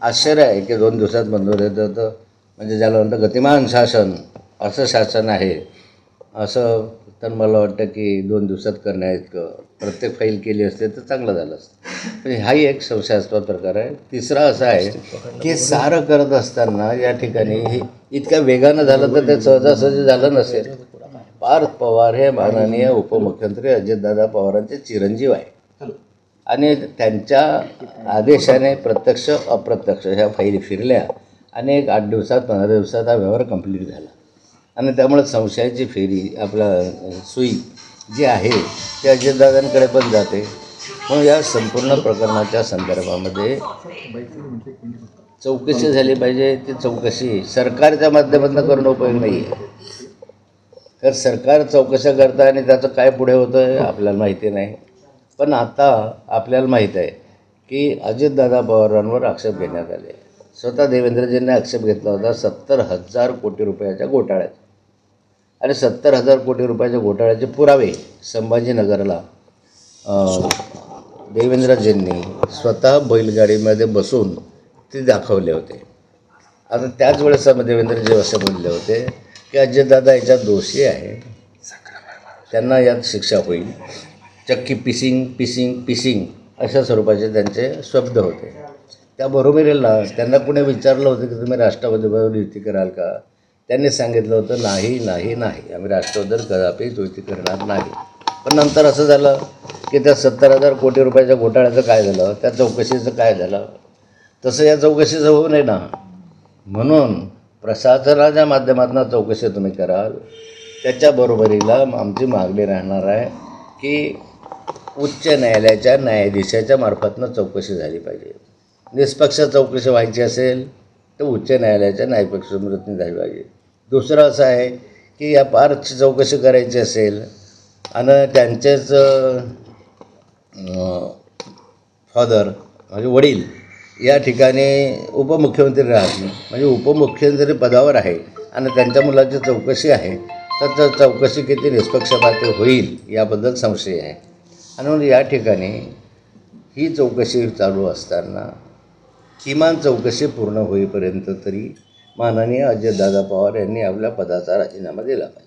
आश्चर्य आहे की 2 दिवसात मंजूर येतं. तर म्हणजे ज्याला म्हणतं गतिमान शासन असं शासन आहे, असं तर मला वाटतं की 2 दिवसात करण्याइतकं प्रत्येक फाईल केली असते तर चांगलं झालं असतं. म्हणजे हाही एक संशयास्पद प्रकार आहे. तिसरा असा आहे की सारं करत असताना या ठिकाणी हे इतक्या वेगानं झालं तर ते सहजासहजी झालं नसेल. पार्थ पवार हे माननीय उपमुख्यमंत्री अजितदादा पवारांचे चिरंजीव आहे आणि त्यांच्या आदेशाने प्रत्यक्ष अप्रत्यक्ष ह्या फाईली फिरल्या आणि एक 8 दिवसात 15 दिवसात हा व्यवहार कंप्लीट झाला आणि त्यामुळे संशयाची फेरी आपला सुई जी आहे ती अजितदादांकडे पण जाते. मग या संपूर्ण प्रकरणाच्या संदर्भामध्ये चौकशी झाली पाहिजे. ती चौकशी सरकारच्या माध्यमातून करणं उपयोग नाही आहे. तर सरकार चौकशा करतं आणि त्याचं काय पुढे होतं आहे आपल्याला माहिती नाही. पण आता आपल्याला माहीत आहे की अजितदादा पवारांवर आक्षेप घेण्यात आले. स्वतः देवेंद्रजींनी आक्षेप घेतला होता 70,000 कोटी रुपयाच्या घोटाळ्यात आणि 70,000 कोटी रुपयाच्या घोटाळ्याचे पुरावे संभाजीनगरला देवेंद्रजींनी स्वतः बैलगाडीमध्ये बसून ते दाखवले होते. आता त्याच वेळेस देवेंद्रजी असे बोलले होते की अजितदादा याच्यात दोषी आहे, त्यांना यात शिक्षा होईल. चक्की पिसिंग अशा स्वरूपाचे त्यांचे शब्द होते. त्याबरोबरीला त्यांना कुणी विचारलं होतं की तुम्ही राष्ट्रवादीबरोबर युती कराल का? त्यांनी सांगितलं होतं नाही आम्ही राष्ट्रवादीवर कदापि युती करणार नाही. पण नंतर असं झालं की त्या 70,000 कोटी रुपयाच्या घोटाळ्याचं काय झालं, त्या चौकशीचं काय झालं, तसं या चौकशीचं होऊ नये ना. म्हणून प्रशासनाच्या माध्यमातून चौकशी तुम्ही कराल. त्याच्याबरोबरीला आमची मागणी राहणार आहे की उच्च न्यायालयाच्या न्यायाधीशाच्या मार्फतनं चौकशी झाली पाहिजे. निष्पक्ष चौकशी व्हायची असेल तर उच्च न्यायालयाच्या न्यायपक्षामधून झाली पाहिजे. दुसरं असं आहे की या पार्थची चौकशी करायची असेल आणि त्यांचेच फादर म्हणजे वडील या ठिकाणी उपमुख्यमंत्री राहतील, म्हणजे उपमुख्यमंत्री पदावर आहे आणि त्यांच्या मुलाची चौकशी आहे, तर चौकशी किती निष्पक्षपाती होईल याबद्दल संशय आहे. आणि म्हणून या ठिकाणी ही चौकशी चालू असताना किमान चौकशी पूर्ण होईपर्यंत तरी माननीय अजितदादा पवार यांनी आपल्या पदाचा राजीनामा दिला पाहिजे.